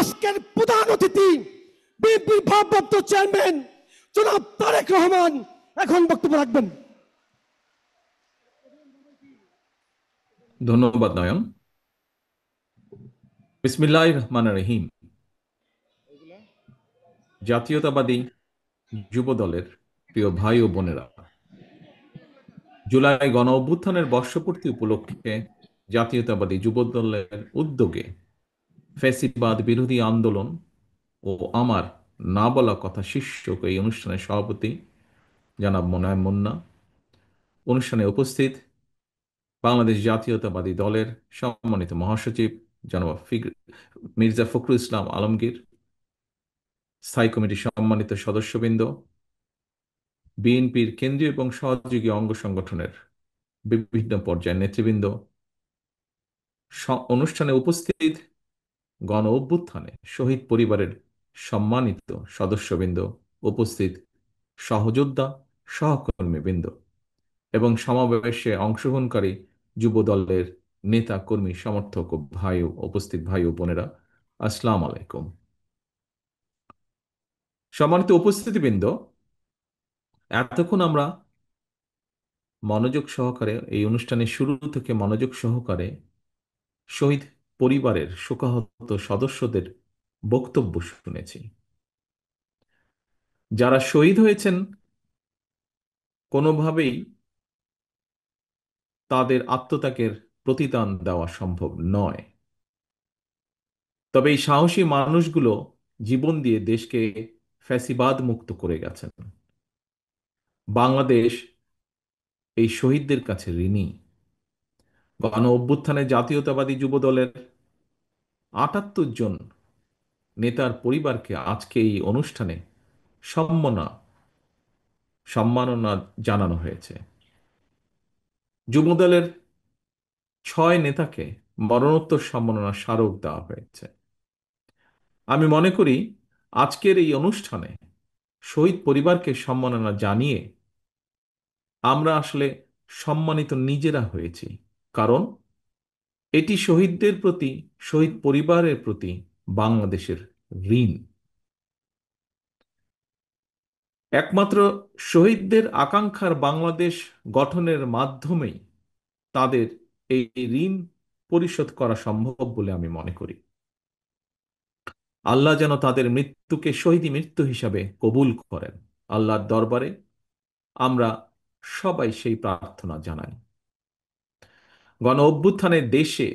আজকের প্রধান অতিথি বিএনপির ভারপ্রাপ্ত চেয়ারম্যান জনাব তারেক রহমান এখন বক্তব্য রাখবেন। ধন্যবাদ নয়ন। বিসমিল্লাহির রহমানির রহিম। জাতীয়তাবাদী যুব দলের প্রিয় ভাই ও বোনেরা, জুলাই গণ অভ্যুত্থানের বর্ষপূর্তি উপলক্ষে জাতীয়তাবাদী যুব দলের উদ্যোগে ফ্যাসিবাদ বিরোধী আন্দোলন ও আমার না বলা কথা শীর্ষক এই অনুষ্ঠানের সভাপতি জনাব মোনায়েম মুন্না, অনুষ্ঠানে উপস্থিত বাংলাদেশ জাতীয়তাবাদী দলের সম্মানিত মহাসচিব জনাব মির্জা ফখরুল ইসলাম আলমগীর, স্থায়ী কমিটির সম্মানিত সদস্যবৃন্দ, বিএনপির কেন্দ্রীয় এবং সহযোগী অঙ্গ সংগঠনের বিভিন্ন পর্যায়ের নেতৃবৃন্দ, অনুষ্ঠানে উপস্থিত গণ অভ্যুত্থানে শহীদ পরিবারের সম্মানিত সদস্যবৃন্দ, উপস্থিত সহযোদ্ধা সহকর্মীবৃন্দ এবং সমাবেশে অংশগ্রহণকারী যুব দলের নেতা কর্মী সমর্থক ও উপস্থিত ভাই ও বোনেরা, আসসালামু আলাইকুম। সম্মানিত উপস্থিতিবৃন্দ, এতক্ষণ আমরা মনোযোগ সহকারে এই অনুষ্ঠানের শুরু থেকে মনোযোগ সহকারে শহীদ পরিবারের শোকাহত সদস্যদের বক্তব্য শুনেছি। যারা শহীদ হয়েছেন কোনোভাবেই তাদের আত্মত্যাগের প্রতিদান দেওয়া সম্ভব নয়, তবে এই সাহসী মানুষগুলো জীবন দিয়ে দেশকে ফ্যাসিবাদ মুক্ত করে গেছেন। বাংলাদেশ এই শহীদদের কাছে ঋণী। গণ অভ্যুত্থানে জাতীয়তাবাদী যুব দলের ৭৮ জন নেতার পরিবারকে আজকে এই অনুষ্ঠানে সম্মাননা জানানো হয়েছে। যুবদলের ৬ নেতাকে মরণোত্তর সম্মাননা স্মারক দেওয়া হয়েছে। আমি মনে করি আজকের এই অনুষ্ঠানে শহীদ পরিবারকে সম্মাননা জানিয়ে আমরা আসলে সম্মানিত নিজেরা হয়েছি, কারণ এটি শহীদদের প্রতি, শহীদ পরিবারের প্রতি বাংলাদেশের ঋণ। একমাত্র শহীদদের আকাঙ্ক্ষার বাংলাদেশ গঠনের মাধ্যমেই তাদের এই ঋণ পরিশোধ করা সম্ভব বলে আমি মনে করি। আল্লাহ যেন তাদের মৃত্যুকে শহীদি মৃত্যু হিসাবে কবুল করেন। আল্লাহর দরবারে আমরা সবাই সেই প্রার্থনা জানাই। গণ অভ্যুত্থানে দেশে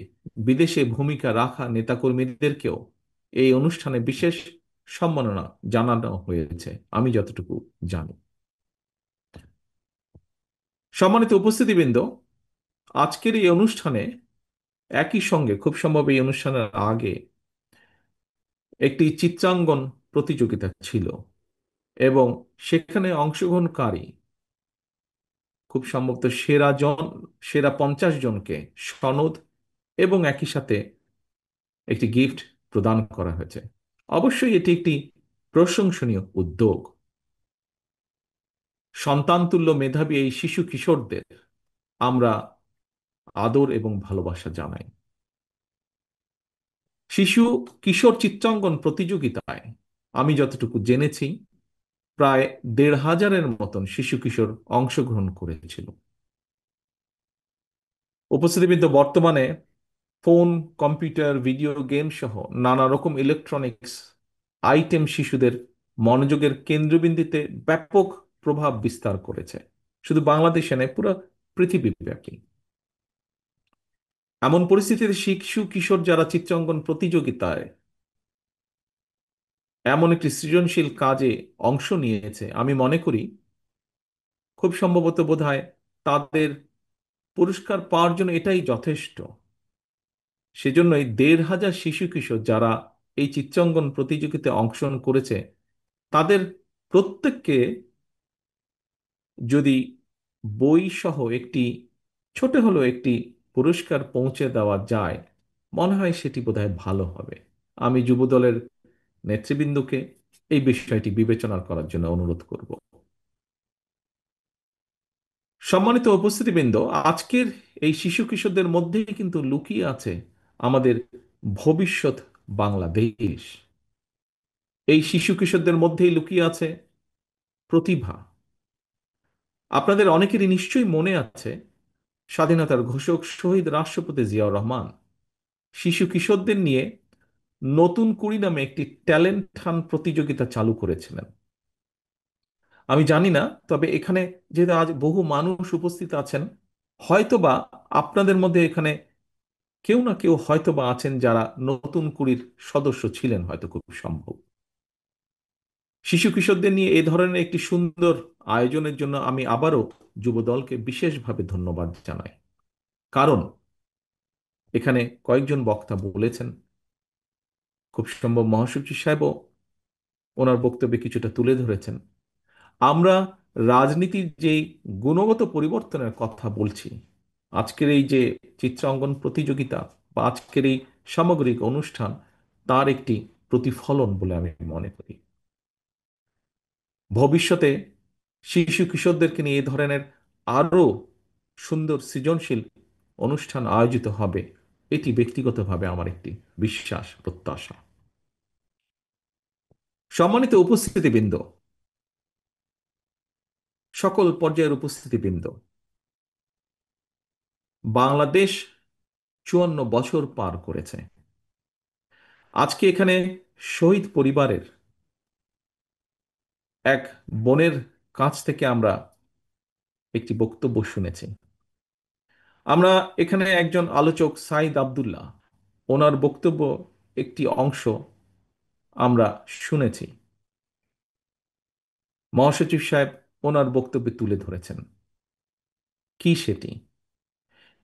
বিদেশে ভূমিকা রাখা নেতাকর্মীদেরকেও এই অনুষ্ঠানে বিশেষ সম্মাননা জানানো হয়েছে আমি যতটুকু জানি। সম্মানিত উপস্থিতিবৃন্দ, আজকের এই অনুষ্ঠানে একই সঙ্গে খুব সম্ভব এই অনুষ্ঠানের আগে একটি চিত্রাঙ্গন প্রতিযোগিতা ছিল এবং সেখানে অংশগ্রহণকারী খুব সম্ভবত সেরা 50 জনকে সনদ এবং একই সাথে একটি গিফট প্রদান করা হয়েছে। অবশ্যই এটি একটি প্রশংসনীয় উদ্যোগ। সন্তানতুল্য মেধাবী এই শিশু কিশোরদের আমরা আদর এবং ভালোবাসা জানাই। শিশু কিশোর চিত্রাঙ্কন প্রতিযোগিতায় আমি যতটুকু জেনেছি প্রায় ১,৫০০-এর মতন শিশু কিশোর অংশগ্রহণ করেছিল। উপস্থিতিবৃন্দ, বর্তমানে ফোন, কম্পিউটার, ভিডিও গেম সহ নানা রকম ইলেকট্রনিক্স আইটেম শিশুদের মনোযোগের কেন্দ্রবিন্দুতে ব্যাপক প্রভাব বিস্তার করেছে, শুধু বাংলাদেশে নয়, পুরো পৃথিবীব্যাপী। এমন পরিস্থিতিতে শিশু কিশোর যারা চিত্রাঙ্কন প্রতিযোগিতায় এমন একটি সৃজনশীল কাজে অংশ নিয়েছে, আমি মনে করি খুব সম্ভবত বোধহয় তাদের পুরস্কার পাওয়ার জন্য এটাই যথেষ্ট। সেজন্যই ১,৫০০ শিশু কিশোর যারা এই চিত্রাঙ্কন প্রতিযোগিতায় অংশগ্রহণ করেছে তাদের প্রত্যেককে যদি বই সহ একটি ছোট হলেও একটি পুরস্কার পৌঁছে দেওয়া যায়, মনে হয় সেটি বোধহয় ভালো হবে। আমি যুবদলের নেতৃবৃন্দকে এই বিষয়টি বিবেচনা করার জন্য অনুরোধ করব। সম্মানিত উপস্থিতিবৃন্দ, আজকের এই শিশু কিশোরদের মধ্যেই কিন্তু লুকিয়ে আছে আমাদের ভবিষ্যৎ বাংলাদেশ। এই শিশু কিশোরদের মধ্যেই লুকিয়ে আছে প্রতিভা। আপনাদের অনেকেরই নিশ্চয়ই মনে আছে, স্বাধীনতার ঘোষক শহীদ রাষ্ট্রপতি জিয়াউর রহমান শিশু কিশোরদের নিয়ে নতুন কুড়ি নামে একটি ট্যালেন্ট হান্ট প্রতিযোগিতা চালু করেছিলেন। আমি জানি না, তবে এখানে যেহেতু আজ বহু মানুষ উপস্থিত আছেন, হয়তোবা আপনাদের মধ্যে এখানে কেউ না কেউ হয়তোবা আছেন যারা নতুন কুড়ির সদস্য ছিলেন, হয়তো খুব সম্ভব। শিশু কিশোরদের নিয়ে এ ধরনের একটি সুন্দর আয়োজনের জন্য আমি আবারও যুবদলকে বিশেষভাবে ধন্যবাদ জানাই। কারণ এখানে কয়েকজন বক্তা বলেছেন, খুব সম্ভব মহাসচিব সাহেবও ওনার বক্তব্যে কিছুটা তুলে ধরেছেন, আমরা রাজনীতির যে গুণগত পরিবর্তনের কথা বলছি, আজকের এই যে চিত্রাঙ্কন প্রতিযোগিতা বা আজকের এই সামগ্রিক অনুষ্ঠান, তার একটি প্রতিফলন বলে আমি মনে করি। ভবিষ্যতে শিশু কিশোরদেরকে নিয়ে এই ধরনের আরো সুন্দর সৃজনশীল অনুষ্ঠান আয়োজিত হবে, এটি ব্যক্তিগতভাবে আমার একটি বিশ্বাস, প্রত্যাশা। সম্মানিত উপস্থিতিবৃন্দ, সকল পর্যায়ের উপস্থিতিবৃন্দ, বাংলাদেশ 54 বছর পার করেছে। আজকে এখানে শহীদ পরিবারের এক বোনের কাছ থেকে আমরা একটি বক্তব্য শুনেছি। আমরা এখানে একজন আলোচক সাইদ আব্দুল্লাহ, ওনার বক্তব্য একটি অংশ আমরা শুনেছি। মহাসচিব সাহেব ওনার বক্তব্যে তুলে ধরেছেন কি সেটি।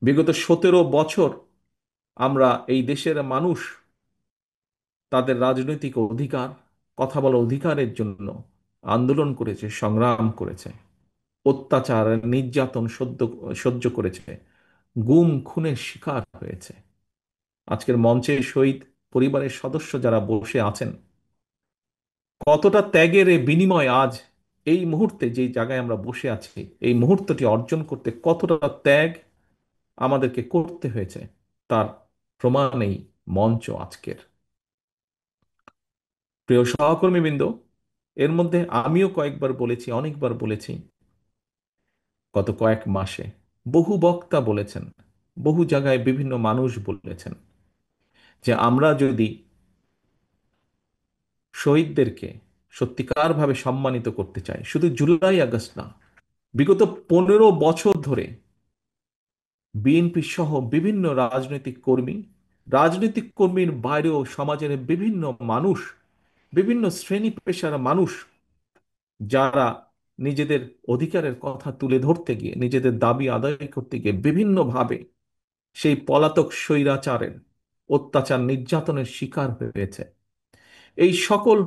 বিগত 17 বছর আমরা এই দেশের মানুষ তাদের রাজনৈতিক অধিকার, কথা বলার অধিকারের জন্য আন্দোলন করেছে, সংগ্রাম করেছে, অত্যাচার নির্যাতন সহ্য করেছে, গুম খুনের শিকার হয়েছে। আজকের মঞ্চে শহীদ পরিবারের সদস্য যারা বসে আছেন, কতটা ত্যাগের এ বিনিময় আজ এই মুহূর্তে যে জায়গায় আমরা বসে আছি, এই মুহূর্তটি অর্জন করতে কতটা ত্যাগ আমাদেরকে করতে হয়েছে, তার প্রমাণ এই মঞ্চ আজকের। প্রিয় সহকর্মীবৃন্দ, এর মধ্যে আমিও কয়েকবার বলেছি, অনেকবার বলেছি, গত কয়েক মাসে বহু বক্তা বলেছেন, বহু জায়গায় বিভিন্ন মানুষ বলেছেন যে আমরা যদি শহীদদেরকে সত্যিকারভাবে সম্মানিত করতে চাই, শুধু জুলাই আগস্ট না, বিগত 15 বছর ধরে বিএনপি সহ বিভিন্ন রাজনৈতিক কর্মীর বাইরেও সমাজের বিভিন্ন মানুষ, বিভিন্ন শ্রেণী পেশার মানুষ, যারা নিজেদের অধিকারের কথা তুলে ধরতে গিয়ে, নিজেদের দাবি আদায় করতে গিয়ে বিভিন্নভাবে সেই পলাতক স্বৈরাচারের অত্যাচার নির্যাতনের শিকার হয়েছে, এই সকল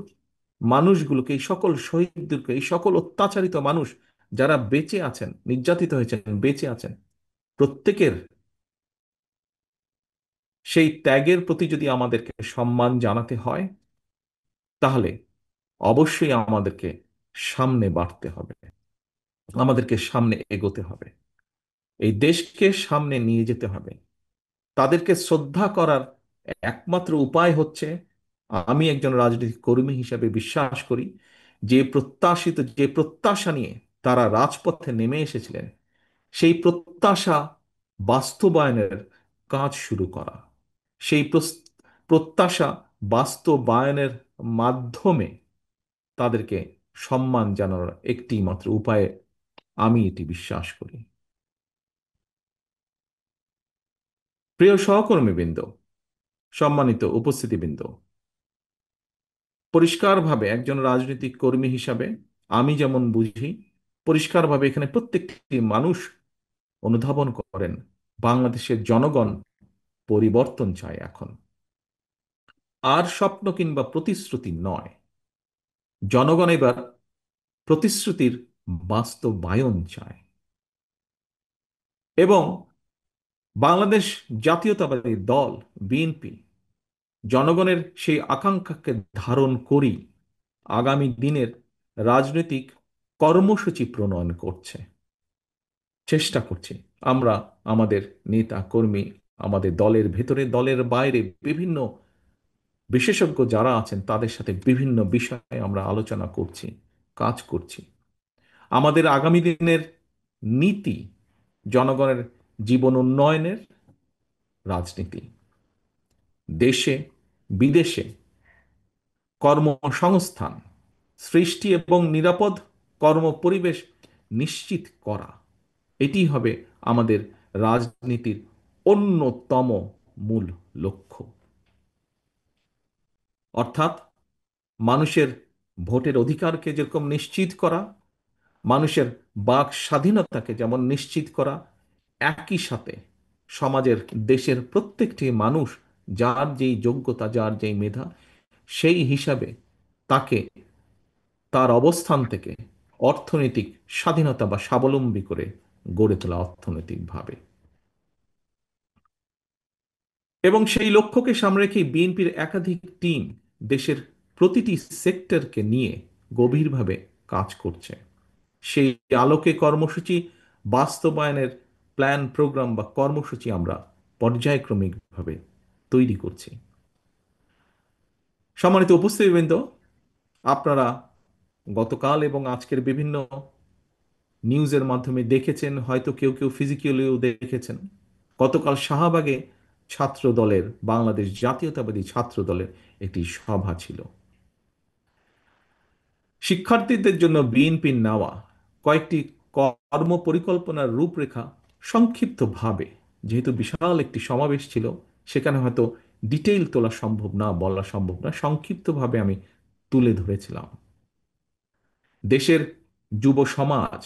মানুষগুলোকে, এই সকল শহীদদেরকে, এই সকল অত্যাচারিত মানুষ যারা বেঁচে আছেন, নির্যাতিত হয়েছেন, বেঁচে আছেন, প্রত্যেকের সেই ত্যাগের প্রতি যদি আমাদেরকে সম্মান জানাতে হয়, তাহলে অবশ্যই আমাদেরকে সামনে বাড়তে হবে, আমাদেরকে সামনে এগোতে হবে, এই দেশকে সামনে নিয়ে যেতে হবে। তাদেরকে শ্রদ্ধা করার একমাত্র উপায় হচ্ছে, আমি একজন রাজনৈতিক কর্মী হিসেবে বিশ্বাস করি, যে প্রত্যাশা নিয়ে তারা রাজপথে নেমে এসেছিলেন, সেই প্রত্যাশা বাস্তবায়নের কাজ শুরু করা, সেই প্রত্যাশা বাস্তবায়নের মাধ্যমে তাদেরকে সম্মান জানানোর একটি মাত্র উপায়ে আমি এটি বিশ্বাস করি। প্রিয় সহকর্মীবৃন্দ, সম্মানিত উপস্থিতিবৃন্দ, পরিষ্কারভাবে একজন রাজনৈতিক কর্মী হিসাবে আমি যেমন বুঝি, পরিষ্কারভাবে এখানে প্রত্যেকটি মানুষ অনুধাবন করেন, বাংলাদেশের জনগণ পরিবর্তন চায় এখন। আর স্বপ্ন কিংবা প্রতিশ্রুতি নয়, জনগণ এবার প্রতিশ্রুতির বাস্তবায়ন চায়। এবং বাংলাদেশ জাতীয়তাবাদী দল বিএনপি জনগণের সেই আকাঙ্ক্ষাকে ধারণ করি আগামী দিনের রাজনৈতিক কর্মসূচি প্রণয়ন করছে, চেষ্টা করছি। আমরা আমাদের নেতা কর্মী, আমাদের দলের ভেতরে, দলের বাইরে, বিভিন্ন বিশেষজ্ঞ যারা আছেন তাদের সাথে বিভিন্ন বিষয়ে আমরা আলোচনা করছি, কাজ করছি। আমাদের আগামী দিনের নীতি জনগণের জীবন উন্নয়নের রাজনীতি, দেশে বিদেশে কর্মসংস্থান সৃষ্টি এবং নিরাপদ কর্মপরিবেশ নিশ্চিত করা, এটি হবে আমাদের রাজনীতির অন্যতম মূল লক্ষ্য। অর্থাৎ মানুষের ভোটের অধিকারকে যেরকম নিশ্চিত করা, মানুষের বাক স্বাধীনতাকে যেমন নিশ্চিত করা, একই সাথে সমাজের দেশের প্রত্যেকটি মানুষ যার যেই যোগ্যতা, যার যেই মেধা, সেই হিসাবে তাকে তার অবস্থান থেকে অর্থনৈতিক স্বাধীনতা বা স্বাবলম্বী করে গড়ে তোলা অর্থনৈতিকভাবে। এবং সেই লক্ষ্যকে সামনে রেখে বিএনপির একাধিক টিম দেশের প্রতিটি সেক্টরকে নিয়ে গভীরভাবে কাজ করছে। সেই আলোকে কর্মসূচি বাস্তবায়নের প্ল্যান, প্রোগ্রাম বা কর্মসূচি আমরা পর্যায়ক্রমিকভাবে তৈরি করছি। সম্মানিত উপস্থিতিবৃন্দ, আপনারা গতকাল এবং আজকের বিভিন্ন নিউজের মাধ্যমে দেখেছেন, হয়তো কেউ কেউ ফিজিক্যালিও দেখেছেন, গতকাল শাহবাগে ছাত্র দলের, বাংলাদেশ জাতীয়তাবাদী ছাত্র দলের একটি সভা ছিল। শিক্ষার্থীদের জন্য বিএনপির নেওয়া কয়েকটি কর্ম পরিকল্পনার রূপরেখা সংক্ষিপ্তভাবে, যেহেতু বিশাল একটি সমাবেশ ছিল, সেখানে হয়তো ডিটেইল তোলা সম্ভব না, বলা সম্ভব না, সংক্ষিপ্তভাবে আমি তুলে ধরেছিলাম। দেশের যুব সমাজ,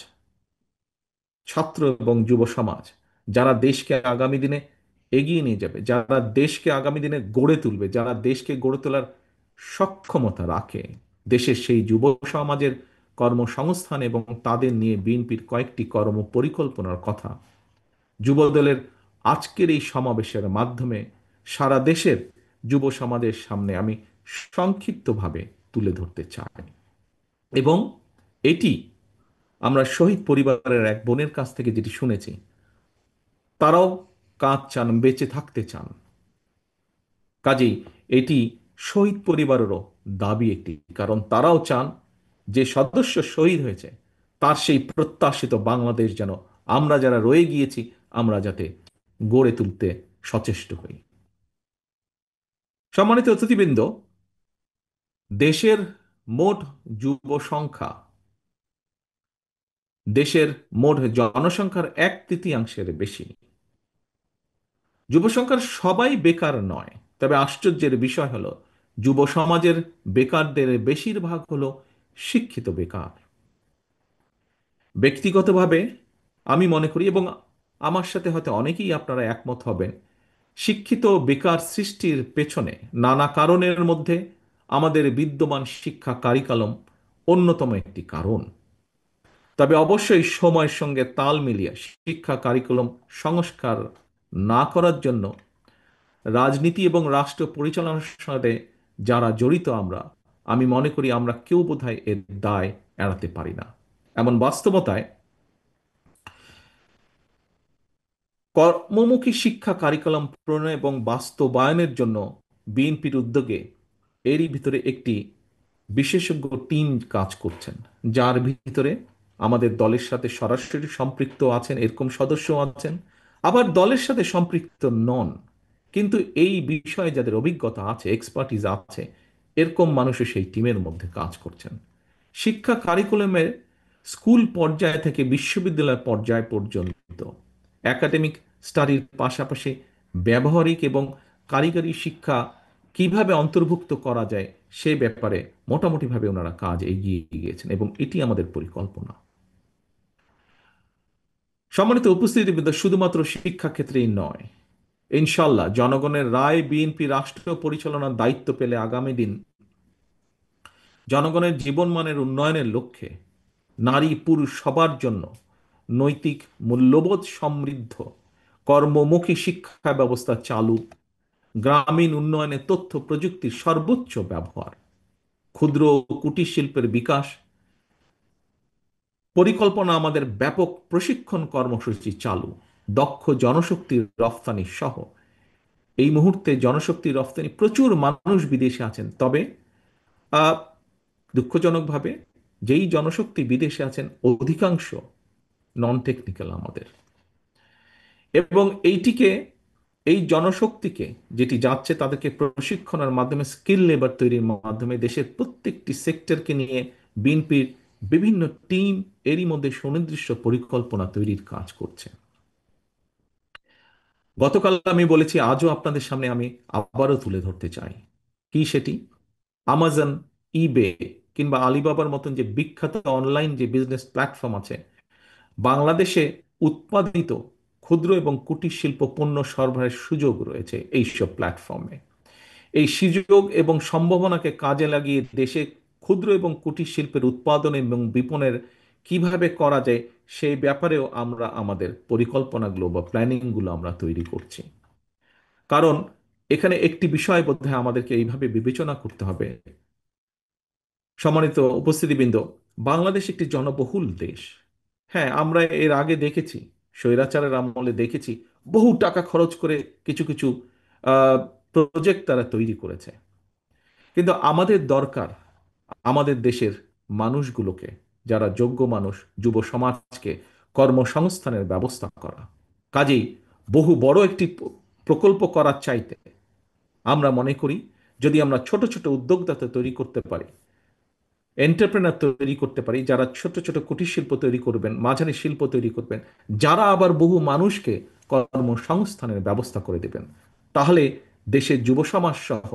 ছাত্র এবং যুব সমাজ যারা দেশকে আগামী দিনে এগিয়ে নিয়ে যাবে, যারা দেশকে আগামী দিনে গড়ে তুলবে, যারা দেশকে গড়ে তোলার সক্ষমতা রাখে, দেশের সেই যুব সমাজের কর্মসংস্থান এবং তাদের নিয়ে বিএনপির কয়েকটি কর্ম পরিকল্পনার কথা যুবদলের আজকের এই সমাবেশের মাধ্যমে সারা দেশের যুব সমাজের সামনে আমি সংক্ষিপ্তভাবে তুলে ধরতে চাই। এবং এটি আমরা শহীদ পরিবারের এক বোনের কাছ থেকে যেটি শুনেছি, তারাও কাজ চান, বেঁচে থাকতে চান। কাজেই এটি শহীদ পরিবারেরও দাবি একটি, কারণ তারাও চান যে সদস্য শহীদ হয়েছে তার সেই প্রত্যাশিত বাংলাদেশ যেন আমরা যারা রয়ে গিয়েছি আমরা যাতে গড়ে তুলতে সচেষ্ট হই। সম্মানিত অতিথিবৃন্দ, দেশের মোট যুব সংখ্যা দেশের মোট জনসংখ্যার 1/3 বেশি। যুব সংখ্যার সবাই বেকার নয়, তবে আশ্চর্যের বিষয় হলো যুব সমাজের বেকারদের বেশিরভাগ হলো শিক্ষিত বেকার। ব্যক্তিগতভাবে আমি মনে করি, এবং আমার সাথে হয়তো অনেকেই আপনারা একমত হবেন, শিক্ষিত বেকার সৃষ্টির পেছনে নানা কারণের মধ্যে আমাদের বিদ্যমান শিক্ষা কারিকুলাম অন্যতম একটি কারণ। তবে অবশ্যই সময়ের সঙ্গে তাল মিলিয়ে শিক্ষা কারিকুলাম সংস্কার না করার জন্য রাজনীতি এবং রাষ্ট্র পরিচালনার সাথে যারা জড়িত আমি মনে করি আমরা কেউ বোধহয় এর দায় এড়াতে পারি না। এমন বাস্তবতায় কর্মমুখী শিক্ষা কারিকুলাম প্রণয়ন এবং বাস্তবায়নের জন্য বিএনপির উদ্যোগে এরই ভিতরে একটি বিশেষজ্ঞ টিম কাজ করছেন, যার ভিতরে আমাদের দলের সাথে সরাসরি সম্পৃক্ত আছেন এরকম সদস্য আছেন, আবার দলের সাথে সম্পৃক্ত নন কিন্তু এই বিষয়ে যাদের অভিজ্ঞতা আছে, এক্সপার্টিজ আছে, এরকম মানুষও সেই টিমের মধ্যে কাজ করছেন। শিক্ষা কারিকুলামের স্কুল পর্যায় থেকে বিশ্ববিদ্যালয় পর্যায় পর্যন্ত একাডেমিক স্টাডির পাশাপাশি ব্যবহারিক এবং কারিগরি শিক্ষা কিভাবে অন্তর্ভুক্ত করা যায় সে ব্যাপারে মোটামুটিভাবে ওনারা কাজ এগিয়ে গিয়েছেন এবং এটি আমাদের পরিকল্পনা। সম্মানিত উপস্থিতিবৃন্দ, শুধুমাত্র শিক্ষা ক্ষেত্রেই নয়, ইনশাল্লাহ জনগণের রায় বিএনপি রাষ্ট্র পরিচালনার দায়িত্ব পেলে আগামী দিন জনগণের জীবনমানের উন্নয়নের লক্ষ্যে নারী পুরুষ সবার জন্য নৈতিক মূল্যবোধ সমৃদ্ধ কর্মমুখী শিক্ষা ব্যবস্থা চালু, গ্রামীণ উন্নয়নে তথ্য প্রযুক্তির সর্বোচ্চ ব্যবহার, ক্ষুদ্র ও কুটির শিল্পের বিকাশ পরিকল্পনা, আমাদের ব্যাপক প্রশিক্ষণ কর্মসূচি চালু, দক্ষ জনশক্তির রফতানি সহ এই মুহূর্তে জনশক্তি রফতানি প্রচুর মানুষ বিদেশে আছেন, তবে আহ, দুঃখজনকভাবে যেই জনশক্তি বিদেশে আছেন অধিকাংশ নন টেকনিক্যাল আমাদের। এবং এই জনশক্তিকে যেটি যাচ্ছে তাদেরকে প্রশিক্ষণের মাধ্যমে, স্কিল লেবার তৈরির মাধ্যমে দেশের প্রত্যেকটি সেক্টরকে নিয়ে বিএনপির বিভিন্ন টিম এরই মধ্যে সুনির্দিষ্ট পরিকল্পনা তৈরির কাজ করছে। গতকাল আমি বলেছি, আজও আপনাদের সামনে আমি আবারও তুলে ধরতে চাই। কি সেটি? আমাজন, ইবে কিংবা আলিবাবার মতন যে বিখ্যাত অনলাইন যে বিজনেস প্ল্যাটফর্ম আছে, বাংলাদেশে উৎপাদিত ক্ষুদ্র এবং কুটির শিল্প পণ্য সরবরাহের সুযোগ রয়েছে এইসব প্ল্যাটফর্মে। এই সুযোগ এবং সম্ভাবনাকে কাজে লাগিয়ে দেশে ক্ষুদ্র এবং কুটির শিল্পের উৎপাদন এবং বিপণনের কিভাবে করা যায় সেই ব্যাপারেও আমরা আমাদের পরিকল্পনাগুলো বা প্ল্যানিংগুলো আমরা তৈরি করছি। কারণ এখানে একটি বিষয় বোধহয় আমাদেরকে এইভাবে বিবেচনা করতে হবে, সম্মানিত উপস্থিতিবৃন্দ, বাংলাদেশ একটি জনবহুল দেশ। হ্যাঁ, আমরা এর আগে দেখেছি, স্বৈরাচারের আমলে দেখেছি বহু টাকা খরচ করে কিছু কিছু প্রজেক্ট তারা তৈরি করেছে। কিন্তু আমাদের দরকার আমাদের দেশের মানুষগুলোকে, যারা যোগ্য মানুষ, যুব সমাজকে কর্মসংস্থানের ব্যবস্থা করা। কাজেই বহু বড় একটি প্রকল্প করার চাইতে আমরা মনে করি যদি আমরা ছোট ছোট উদ্যোক্তা তৈরি করতে পারি, এন্টারপ্রেনার তৈরি করতে পারি, যারা ছোট ছোট কুটির শিল্প তৈরি করবেন, মাঝারি শিল্প তৈরি করবেন, যারা আবার বহু মানুষকে কর্মসংস্থানের ব্যবস্থা করে দেবেন, তাহলে দেশের যুব সমাজ সহ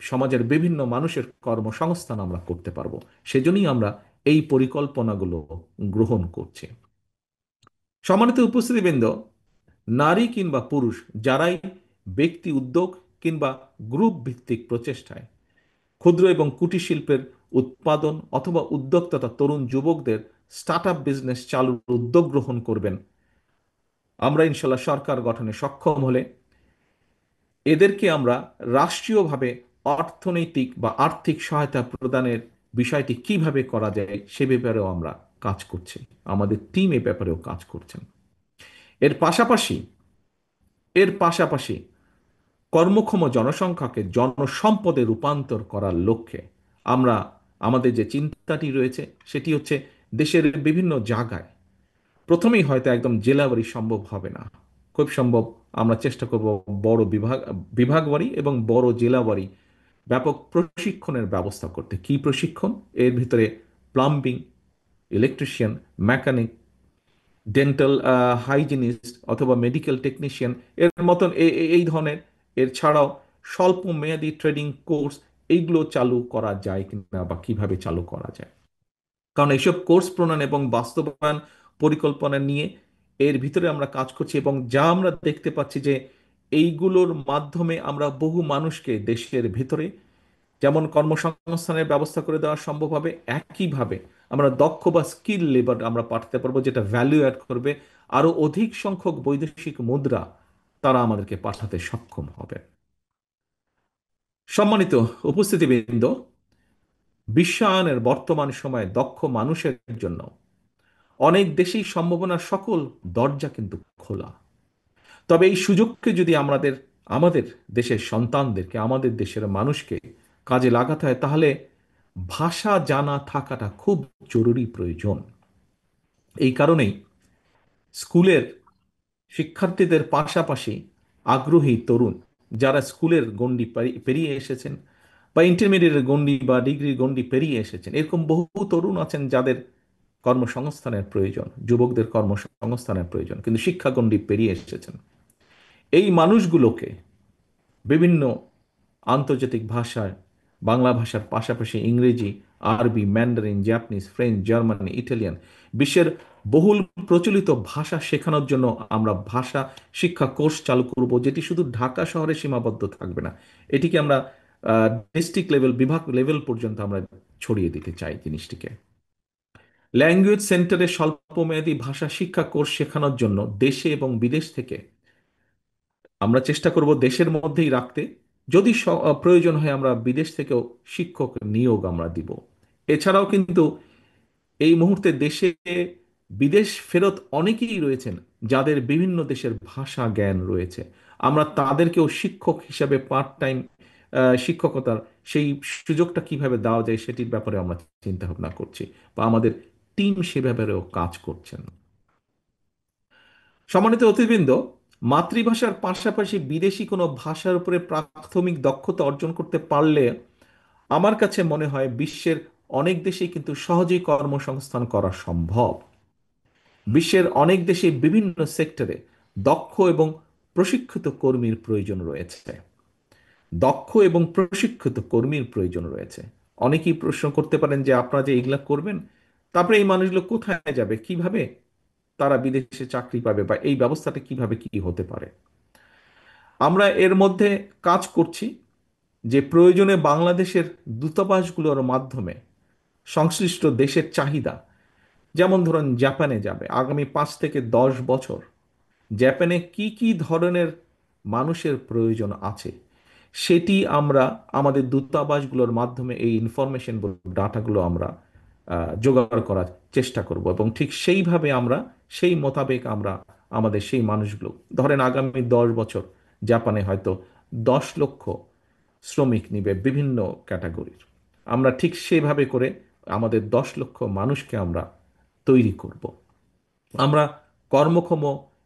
সমাজের বিভিন্ন মানুষের কর্মসংস্থান আমরা করতে পারবো। সেজন্যই আমরা এই পরিকল্পনাগুলো গ্রহণ করছি। সম্মানিত উপস্থিতিবৃন্দ, নারী কিংবা পুরুষ যারাই ব্যক্তি উদ্যোগ কিংবা গ্রুপ ভিত্তিক প্রচেষ্টায় ক্ষুদ্র এবং কুটির শিল্পের উৎপাদন অথবা উদ্যোক্তা তরুণ যুবকদের স্টার্ট আপ বিজনেস চালুর উদ্যোগ গ্রহণ করবেন, আমরা ইনশাল্লাহ সরকার গঠনে সক্ষম হলে এদেরকে আমরা রাষ্ট্রীয়ভাবে অর্থনৈতিক বা আর্থিক সহায়তা প্রদানের বিষয়টি কিভাবে করা যায় সে ব্যাপারেও আমরা কাজ করছি। আমাদের টিম এ ব্যাপারেও কাজ করছেন। এর পাশাপাশি এর পাশাপাশি কর্মক্ষম জনসংখ্যাকে জনসম্পদে রূপান্তর করার লক্ষ্যে আমরা আমাদের যে চিন্তাটি রয়েছে সেটি হচ্ছে দেশের বিভিন্ন জায়গায়, প্রথমেই হয়তো একদম জেলাবাড়ি সম্ভব হবে না, খুব সম্ভব আমরা চেষ্টা করব বড় বিভাগবাড়ি এবং বড় জেলাবাড়ি ব্যাপক প্রশিক্ষণের ব্যবস্থা করতে। কি প্রশিক্ষণ? এর ভিতরে plumbing, electrician, mechanic, dental hygienist অথবা মেডিকেল টেকনিশিয়ান এর মতন এই ধরনের, এর ছাড়াও স্বল্প মেয়াদী ট্রেডিং কোর্স, এইগুলো চালু করা যায় কিনা বা কিভাবে চালু করা যায়। কারণ এইসব কোর্স প্রণয়ন এবং বাস্তবায়ন পরিকল্পনা নিয়ে এর ভিতরে আমরা কাজ করছি, এবং যা আমরা দেখতে পাচ্ছি যে এইগুলোর মাধ্যমে আমরা বহু মানুষকে দেশের ভিতরে যেমন কর্মসংস্থানের ব্যবস্থা করে দেওয়া সম্ভব হবে, একইভাবে আমরা দক্ষ বা স্কিল লেবার আমরা পাঠাতে পারবো, যেটা ভ্যালু অ্যাড করবে। আরো অধিক সংখ্যক বৈদেশিক মুদ্রা তারা আমাদেরকে পাঠাতে সক্ষম হবে। সম্মানিত উপস্থিতিবৃন্দ, বিশ্বায়নের বর্তমান সময়ে দক্ষ মানুষের জন্য অনেক দেশেই সম্ভাবনার সকল দরজা কিন্তু খোলা। তবে এই সুযোগকে যদি আমাদের দেশের সন্তানদেরকে, আমাদের দেশের মানুষকে কাজে লাগাতে হয়, তাহলে ভাষা জানা থাকাটা খুব জরুরি প্রয়োজন। এই কারণেই স্কুলের শিক্ষার্থীদের পাশাপাশি আগ্রহী তরুণ যারা স্কুলের গণ্ডি পেরিয়ে এসেছেন বা ইন্টারমিডিয়েটের গণ্ডি বা ডিগ্রির গণ্ডি পেরিয়ে এসেছেন, এরকম বহু তরুণ আছেন যাদের কর্মসংস্থানের প্রয়োজন, যুবকদের কর্মসংস্থানের প্রয়োজন, কিন্তু শিক্ষা গণ্ডি পেরিয়ে এসেছেন। এই মানুষগুলোকে বিভিন্ন আন্তর্জাতিক ভাষায়, বাংলা ভাষার পাশাপাশি ইংরেজি, আরবি, Mandarin, Japanese, French, Germany, Italian, বিশ্বের বহুল প্রচলিত ভাষা শেখানোর জন্য আমরা ভাষা শিক্ষা কোর্স চালু করব, যেটি শুধু ঢাকা শহরে সীমাবদ্ধ থাকবে না, এটিকে আমরা ডিস্ট্রিক্ট লেভেল, বিভাগ লেভেল পর্যন্ত আমরা ছড়িয়ে দিতে চাই জিনিসটিকে। ল্যাঙ্গুয়েজ সেন্টারে স্বল্পমেয়াদী ভাষা শিক্ষা কোর্স শেখানোর জন্য দেশে এবং বিদেশ থেকে আমরা চেষ্টা করব দেশের মধ্যেই রাখতে, যদি প্রয়োজন হয় আমরা বিদেশ থেকেও শিক্ষক নিয়োগ আমরা দিব। এছাড়াও কিন্তু এই মুহূর্তে দেশে বিদেশ ফেরত অনেকেই রয়েছেন যাদের বিভিন্ন দেশের ভাষা জ্ঞান রয়েছে। আমরা তাদেরকেও শিক্ষক হিসাবে পার্ট টাইম শিক্ষকতার সেই সুযোগটা কিভাবে দেওয়া যায় সেটির ব্যাপারে আমরা চিন্তা ভাবনা করছি, বা আমাদের টিম সে ব্যাপারেও কাজ করছেন। সম্মানিত অতিথিবৃন্দ, মাতৃভাষার পাশাপাশি বিদেশি কোনো ভাষার উপরে প্রাথমিক দক্ষতা অর্জন করতে পারলে আমার কাছে মনে হয় বিশ্বের অনেক দেশেই কিন্তু সহজেই কর্মসংস্থান করা সম্ভব। বিশ্বের অনেক দেশে বিভিন্ন সেক্টরে দক্ষ এবং প্রশিক্ষিত কর্মীর প্রয়োজন রয়েছে। দক্ষ এবং প্রশিক্ষিত কর্মীর প্রয়োজন রয়েছে। অনেকেই প্রশ্ন করতে পারেন যে আপনারা যে এগুলা করবেন, তারপরে এই মানুষগুলো কোথায় যাবে, কিভাবে তারা বিদেশে চাকরি পাবে, বা এই ব্যবস্থাটা কিভাবে কি হতে পারে। আমরা এর মধ্যে কাজ করছি যে প্রয়োজনে বাংলাদেশের দূতাবাসগুলোর মাধ্যমে সংশ্লিষ্ট দেশের চাহিদা, যেমন ধরুন জাপানে যাবে আগামী 5 থেকে 10 বছর, জাপানে কি কি ধরনের মানুষের প্রয়োজন আছে সেটি আমরা আমাদের দূতাবাসগুলোর মাধ্যমে এই ইনফরমেশন ডাটাগুলো আমরা জোগাড় করার চেষ্টা করব, এবং ঠিক সেইভাবে আমরা সেই মোতাবেক আমরা আমাদের সেই মানুষগুলো, ধরেন আগামী 10 বছর জাপানে হয়তো 10 লক্ষ শ্রমিক নিবে বিভিন্ন ক্যাটাগরির, আমরা ঠিক সেভাবে করে আমাদের 10 লক্ষ মানুষকে আমরা তৈরি করব। আমরা কর্মক্ষম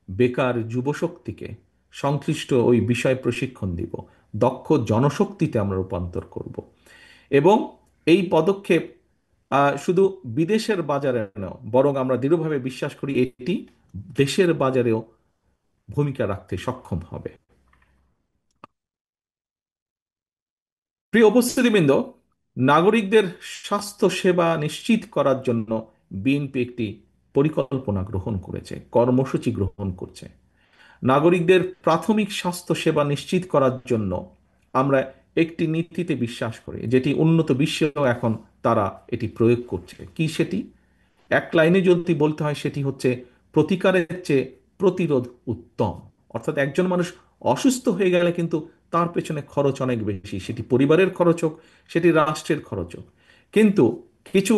বেকার যুবশক্তিকে সংশ্লিষ্ট ওই বিষয় প্রশিক্ষণ দিব, দক্ষ জনশক্তিতে আমরা রূপান্তর করব। এবং এই পদক্ষেপ শুধু বিদেশের বাজারে নয়, বরং আমরা দৃঢ়ভাবে বিশ্বাস করি এটি দেশের বাজারেও ভূমিকা রাখতে সক্ষম হবে। প্রিয় উপস্থিতিবৃন্দ, নাগরিকদের স্বাস্থ্য সেবা নিশ্চিত করার জন্য বিএনপি একটি পরিকল্পনা গ্রহণ করেছে, কর্মসূচি গ্রহণ করছে। নাগরিকদের প্রাথমিক স্বাস্থ্য সেবা নিশ্চিত করার জন্য আমরা একটি নীতিতে বিশ্বাস করি, যেটি উন্নত বিশ্বেও এখন তারা এটি প্রয়োগ করছে। কি সেটি? এক লাইনে যদি বলতে হয়, সেটি হচ্ছে প্রতিকারের চেয়ে প্রতিরোধ উত্তম। অর্থাৎ একজন মানুষ অসুস্থ হয়ে গেলে কিন্তু তার পেছনে খরচ অনেক বেশি, সেটি পরিবারের খরচ হোক, সেটি রাষ্ট্রের খরচ হোক। কিন্তু কিছু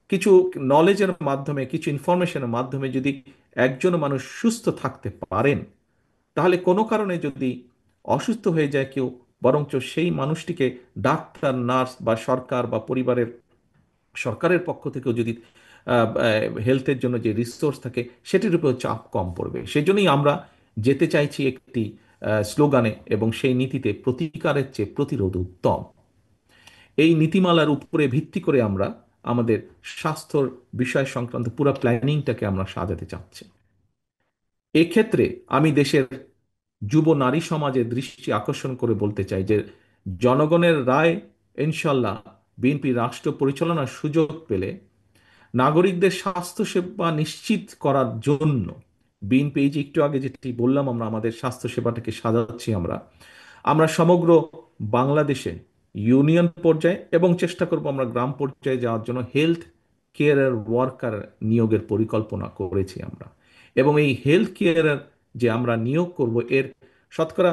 কিছু নলেজের মাধ্যমে, কিছু ইনফরমেশনের মাধ্যমে যদি একজন মানুষ সুস্থ থাকতে পারেন, তাহলে কোনো কারণে যদি অসুস্থ হয়ে যায় কেউ, বরঞ্চ সেই মানুষটিকে ডাক্তার, নার্স বা সরকার বা সরকারের পক্ষ থেকেও যদি হেলথের জন্য যে রিসোর্স থাকে সেটির উপর চাপ কম পড়বে। সেই জন্যই আমরা যেতে চাইছি একটি স্লোগানে এবং সেই নীতিতে, প্রতিকারের চেয়ে প্রতিরোধ উত্তম। এই নীতিমালার উপরে ভিত্তি করে আমরা আমাদের স্বাস্থ্যর বিষয় সংক্রান্ত পুরো প্ল্যানিংটাকে আমরা সাজাতে চাচ্ছি। এক্ষেত্রে আমি দেশের যুব নারী সমাজের দৃষ্টি আকর্ষণ করে বলতে চাই যে জনগণের রায় ইনশাল্লাহ বিএনপি রাষ্ট্র পরিচালনার সুযোগ পেলে নাগরিকদের স্বাস্থ্যসেবা নিশ্চিত করার জন্য বিএনপি, এই যে একটু আগে যেটি বললাম, আমরা আমাদের স্বাস্থ্যসেবাটাকে সাজাচ্ছি, আমরা আমরা সমগ্র বাংলাদেশে ইউনিয়ন পর্যায়ে এবং চেষ্টা করব আমরা গ্রাম পর্যায়ে যাওয়ার জন্য হেলথ কেয়ারের ওয়ার্কার নিয়োগের পরিকল্পনা করেছি আমরা। এবং এই হেলথ কেয়ারের যে আমরা নিয়োগ করব, এর শতকরা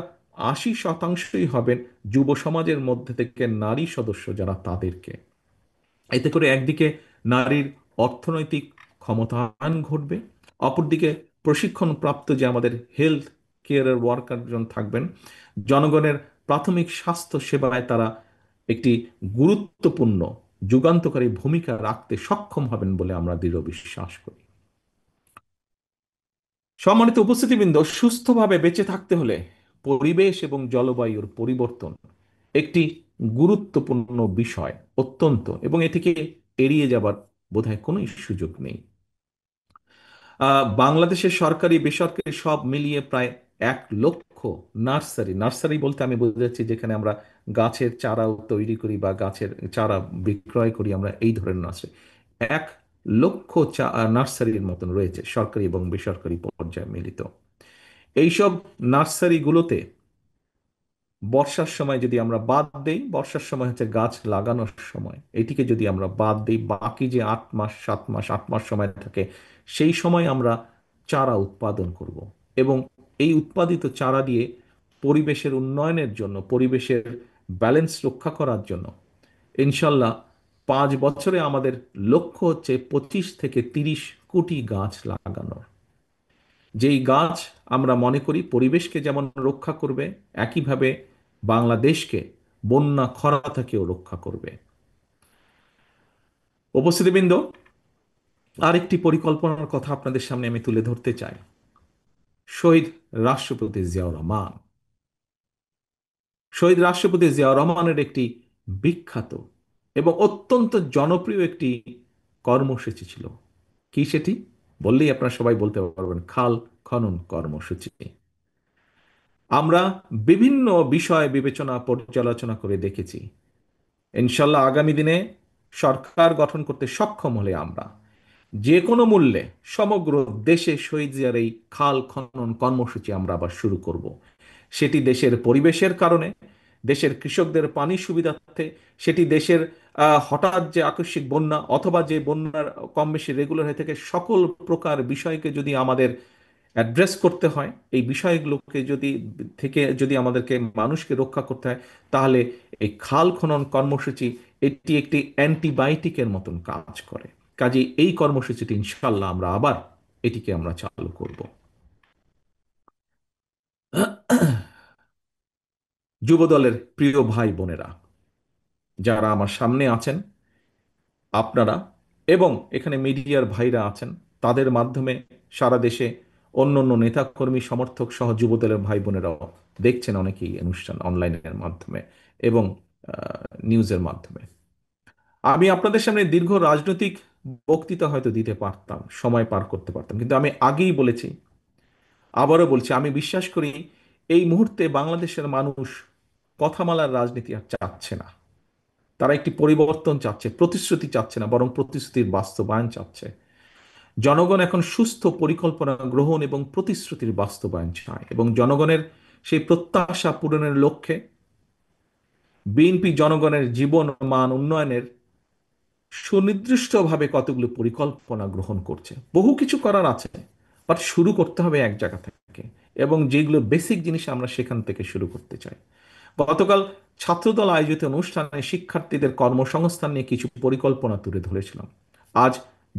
80শতাংশই হবেন যুব সমাজের মধ্যে থেকে নারী সদস্য যারা, তাদেরকে। এতে করে একদিকে নারীর অর্থনৈতিক ক্ষমতায়ন ঘটবে, অপরদিকে প্রশিক্ষণপ্রাপ্ত যে আমাদের হেলথ কেয়ারের ওয়ার্কারজন থাকবেন, জনগণের প্রাথমিক স্বাস্থ্য সেবায় তারা একটি গুরুত্বপূর্ণ যুগান্তকারী ভূমিকা রাখতে সক্ষম হবেন বলে আমরা দৃঢ় বিশ্বাস করি। সম্মানিত উপস্থিতিবৃন্দ, সুস্থভাবে বেঁচে থাকতে হলে পরিবেশ এবং জলবায়ুর পরিবর্তন একটি গুরুত্বপূর্ণ বিষয়, অত্যন্ত, এবং এটিকে এড়িয়ে যাবার বোধহয় কোনো সুযোগ নেই। বাংলাদেশের সরকারি বেসরকারি সব মিলিয়ে প্রায় 1 লক্ষ নার্সারি, নার্সারি বলতে আমি বোঝাচ্ছি যেখানে আমরা গাছের চারাও তৈরি করি বা গাছের চারা বিক্রয় করি, আমরা এই ধরনের নার্সারি 1 লক্ষ নার্সারির মতন রয়েছে সরকারি এবং বেসরকারি পর্যায়ে মিলিত। এইসব নার্সারিগুলোতে বর্ষার সময় যদি আমরা বাদ দেই, বর্ষার সময় হচ্ছে গাছ লাগানোর সময়, এটিকে যদি আমরা বাদ দিই, বাকি যে 8 মাস 7 মাস 8 মাস সময় থাকে, সেই সময় আমরা চারা উৎপাদন করব। এবং এই উৎপাদিত চারা দিয়ে পরিবেশের উন্নয়নের জন্য, পরিবেশের ব্যালেন্স রক্ষা করার জন্য ইনশাল্লাহ 5 বছরে আমাদের লক্ষ্য হচ্ছে 25 থেকে 30 কোটি গাছ লাগানোর। যেই গাছ আমরা মনে করি পরিবেশকে যেমন রক্ষা করবে, একইভাবে বাংলাদেশকে বন্যা খরা থেকেও রক্ষা করবে। উপস্থিতিবৃন্দ, আরেকটি পরিকল্পনার কথা আপনাদের সামনে আমি তুলে ধরতে চাই। শহীদ রাষ্ট্রপতি জিয়াউর রহমান, শহীদ রাষ্ট্রপতি জিয়াউর রহমানের একটি বিখ্যাত এবং অত্যন্ত জনপ্রিয় একটি কর্মসূচি ছিল। কি সেটি? বললেই আপনারা সবাই বলতে পারবেন, খাল খনন কর্মসূচি। আমরা বিভিন্ন বিষয় বিবেচনা পর্যালোচনা করে দেখেছি। ইনশাল্লাহ আগামী দিনে সরকার গঠন করতে সক্ষম হলে আমরা যে কোনো মূল্যে সমগ্র দেশে শহীদ জিয়ার এই খাল খনন কর্মসূচি আমরা আবার শুরু করব। সেটি দেশের পরিবেশের কারণে, দেশের কৃষকদের পানি সুবিধার্থে, সেটি দেশের হঠাৎ যে আকস্মিক বন্যা অথবা যে বন্যার কম বেশি রেগুলার হয়ে থাকে, সকল প্রকার বিষয়কে যদি আমাদের অ্যাড্রেস করতে হয়, এই বিষয়গুলোকে যদি আমাদেরকে মানুষকে রক্ষা করতে হয়, তাহলে এই খাল খনন কর্মসূচি এটি একটি অ্যান্টিবায়োটিকের মতন কাজ করে। কাজে এই কর্মসূচিটি ইনশাল্লাহ আমরা আবার এটিকে আমরা চালু করব। যুবদলের প্রিয় ভাই বোনেরা যারা আমার সামনে আছেন, আপনারা এবং এখানে মিডিয়ার ভাইরা আছেন, তাদের মাধ্যমে সারা দেশে অন্য অন্য নেতাকর্মী সমর্থক সহ যুবদলের ভাই বোনেরাও দেখছেন অনেকেই অনুষ্ঠান অনলাইনের মাধ্যমে এবং নিউজের মাধ্যমে। আমি আপনাদের সামনে দীর্ঘ রাজনৈতিক বক্তৃতা হয়তো দিতে পারতাম, সময় পার করতে পারতাম, কিন্তু আমি আগেই বলেছি, আবারও বলছি, আমি বিশ্বাস করি এই মুহূর্তে বাংলাদেশের মানুষ কথামালার রাজনীতি আর চাচ্ছে না। তারা একটি পরিবর্তন চাচ্ছে, প্রতিশ্রুতি চাচ্ছে না, বরং প্রতিশ্রুতির বাস্তবায়ন চাচ্ছে। জনগণ এখন সুস্থ পরিকল্পনা গ্রহণ এবং প্রতিশ্রুতির বাস্তবায়ন চায়, এবং জনগণের সেই প্রত্যাশা পূরণের লক্ষ্যে বিএনপি জনগণের জীবন মান উন্নয়নের সুনির্দিষ্টভাবে কতগুলো পরিকল্পনা গ্রহণ করছে। বহু কিছু করার আছে, বাট শুরু করতে হবে এক জায়গা থেকে, এবং যেগুলো বেসিক জিনিস আমরা সেখান থেকে শুরু করতে চাই। গতকাল ছাত্রদল আয়োজিত অনুষ্ঠানে শিক্ষার্থীদের কর্মসংস্থান নিয়ে কিছু পরিকল্পনা তুলে ধরেছিলাম। আজ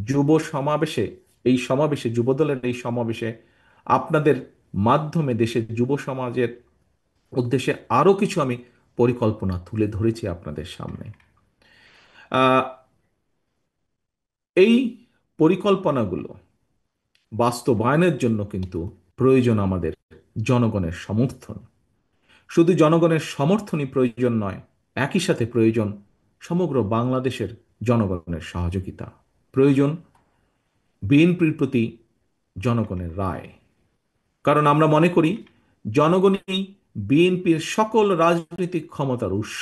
যুব সমাবেশে, এই সমাবেশে, যুবদলের এই সমাবেশে আপনাদের মাধ্যমে দেশের যুব সমাজের উদ্দেশ্যে আরো কিছু আমি পরিকল্পনা তুলে ধরেছি আপনাদের সামনে। আহ, এই পরিকল্পনাগুলো বাস্তবায়নের জন্য কিন্তু প্রয়োজন আমাদের জনগণের সমর্থন। শুধু জনগণের সমর্থনই প্রয়োজন নয়, একই সাথে প্রয়োজন সমগ্র বাংলাদেশের জনগণের সহযোগিতা। প্রয়োজন বিএনপির প্রতি জনগণের রায়। কারণ আমরা মনে করি জনগণই বিএনপির সকল রাজনৈতিক ক্ষমতার উৎস।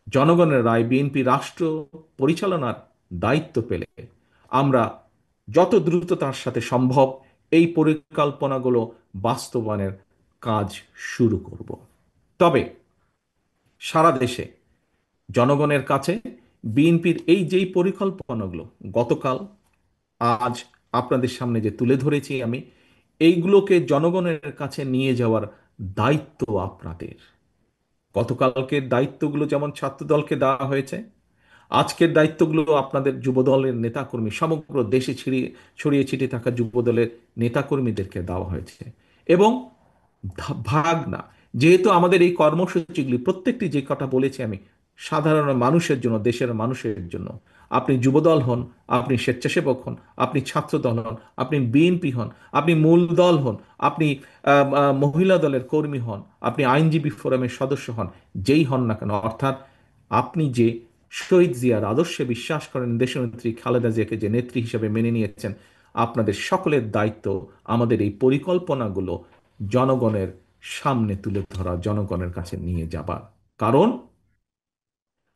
জনগণের রায় বিএনপি রাষ্ট্র পরিচালনার দায়িত্ব পেলে আমরা যত দ্রুততার সাথে সম্ভব এই পরিকল্পনাগুলো বাস্তবায়নের কাজ শুরু করব। তবে সারা দেশে জনগণের কাছে বিএনপির এই যেই পরিকল্পনাগুলো গতকাল, আজ আপনাদের সামনে যে তুলে ধরেছি আমি, এইগুলোকে জনগণের কাছে নিয়ে যাওয়ার দায়িত্ব আপনাদের। গতকালকের দায়িত্বগুলো যেমন ছাত্রদলকে দেওয়া হয়েছে, আজকের দায়িত্বগুলো আপনাদের যুবদলের নেতাকর্মী, সমগ্র দেশে ছড়িয়ে ছিটিয়ে থাকা যুবদলের নেতাকর্মীদেরকে দেওয়া হয়েছে। এবং ভাগ না, যেহেতু আমাদের এই কর্মসূচিগুলি প্রত্যেকটি, যে কথা বলেছি আমি, সাধারণ মানুষের জন্য, দেশের মানুষের জন্য। আপনি যুবদল হন, আপনি স্বেচ্ছাসেবক হন, আপনি ছাত্রদল হন, আপনি বিএনপি হন, আপনি মূল দল হন, আপনি মহিলা দলের কর্মী হন, আপনি আইনজীবী ফোরামের সদস্য হন, যেই হন না কেন, অর্থাৎ আপনি যে শহীদ জিয়ার আদর্শে বিশ্বাস করেন, দেশনেত্রী খালেদা জিয়াকে যে নেত্রী হিসেবে মেনে নিয়েছেন, আপনাদের সকলের দায়িত্ব আমাদের এই পরিকল্পনাগুলো জনগণের সামনে তুলে ধরা, জনগণের কাছে নিয়ে যাবার। কারণ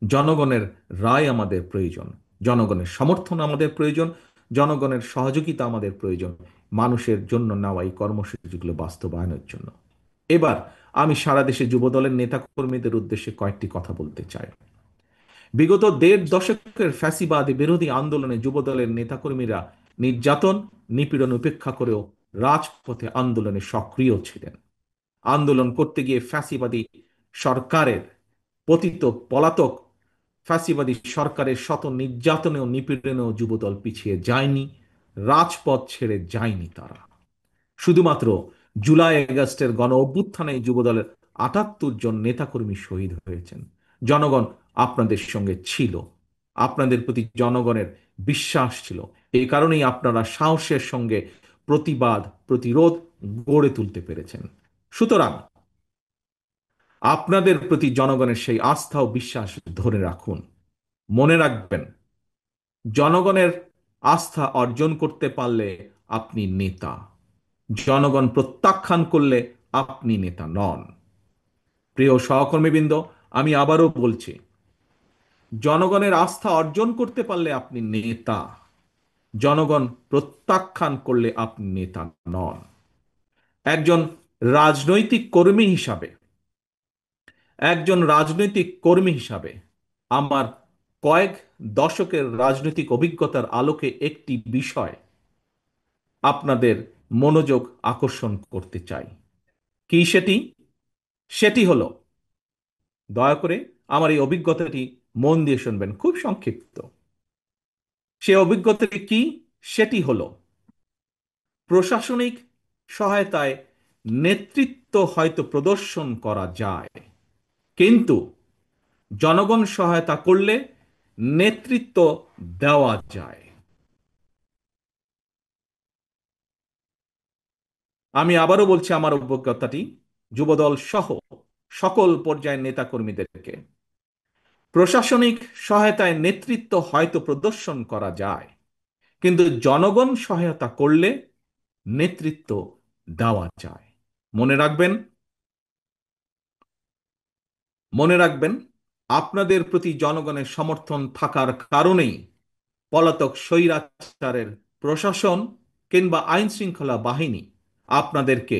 জনগণের রায় আমাদের প্রয়োজন, জনগণের সমর্থন আমাদের প্রয়োজন, জনগণের সহযোগিতা আমাদের প্রয়োজন মানুষের জন্য নেওয়া এই কর্মসূচিগুলো বাস্তবায়নের জন্য। এবার আমি সারা দেশে যুবদলের নেতাকর্মীদের উদ্দেশ্যে কয়েকটি কথা বলতে চাই। বিগত দেড় দশকের ফ্যাসিবাদ বিরোধী আন্দোলনে যুবদলের নেতাকর্মীরা নির্যাতন নিপীড়ন উপেক্ষা করেও রাজপথে আন্দোলনে সক্রিয় ছিলেন। আন্দোলন করতে গিয়ে ফ্যাসিবাদী সরকারের পতিত পলাতক ফ্যাসিবাদী সরকারের শত নির্যাতনেও নিপীড়নেও যুবদল পিছিয়ে যায়নি, রাজপথ ছেড়ে যায়নি তারা। শুধুমাত্র জুলাই আগস্টের গণ অভ্যুত্থানে যুবদলের ৭৮ জন নেতাকর্মী শহীদ হয়েছেন। জনগণ আপনাদের সঙ্গে ছিল, আপনাদের প্রতি জনগণের বিশ্বাস ছিল। এই কারণেই আপনারা সাহসের সঙ্গে প্রতিবাদ প্রতিরোধ গড়ে তুলতে পেরেছেন। সুতরাং আপনাদের প্রতি জনগণের সেই আস্থা ও বিশ্বাস ধরে রাখুন। মনে রাখবেন, জনগণের আস্থা অর্জন করতে পারলে আপনি নেতা, জনগণ প্রত্যাখ্যান করলে আপনি নেতা নন। প্রিয় সহকর্মীবৃন্দ, আমি আবারও বলছি, জনগণের আস্থা অর্জন করতে পারলে আপনি নেতা, জনগণ প্রত্যাখ্যান করলে আপনি নেতা নন। একজন রাজনৈতিক কর্মী হিসাবে আমার কয়েক দশকের রাজনৈতিক অভিজ্ঞতার আলোকে একটি বিষয় আপনাদের মনোযোগ আকর্ষণ করতে চাই। কি সেটি? সেটি হলো, দয়া করে আমার এই অভিজ্ঞতাটি মন দিয়ে শুনবেন, খুব সংক্ষিপ্ত। সে অভিজ্ঞতাটি কি? সেটি হলো, প্রশাসনিক সহায়তায় নেতৃত্ব হয়তো প্রদর্শন করা যায়, কিন্তু জনগণ সহায়তা করলে নেতৃত্ব দেওয়া যায়। আমি আবারও বলছি আমার অভিজ্ঞতাটি যুবদল সহ সকল পর্যায়ের নেতাকর্মীদেরকে, প্রশাসনিক সহায়তায় নেতৃত্ব হয়তো প্রদর্শন করা যায়, কিন্তু জনগণ সহায়তা করলে নেতৃত্ব দেওয়া যায়। মনে রাখবেন, মনে রাখবেন, আপনাদের প্রতি জনগণের সমর্থন থাকার কারণেই পলাতক স্বৈরাচারের প্রশাসন কিংবা আইন শৃঙ্খলা বাহিনী আপনাদেরকে,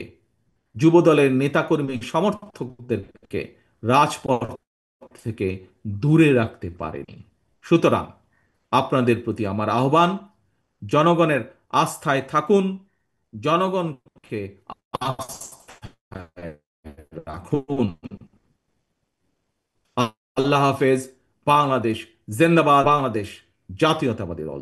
যুবদলের নেতাকর্মী সমর্থকদেরকে রাজপথ থেকে দূরে রাখতে পারেনি। সুতরাং আপনাদের প্রতি আমার আহ্বান, জনগণের আস্থায় থাকুন, জনগণকে আস্থায় রাখুন। আল্লাহ হাফেজ। বাংলাদেশ জিন্দাবাদ। বাংলাদেশ জাতীয়তাবাদী দল।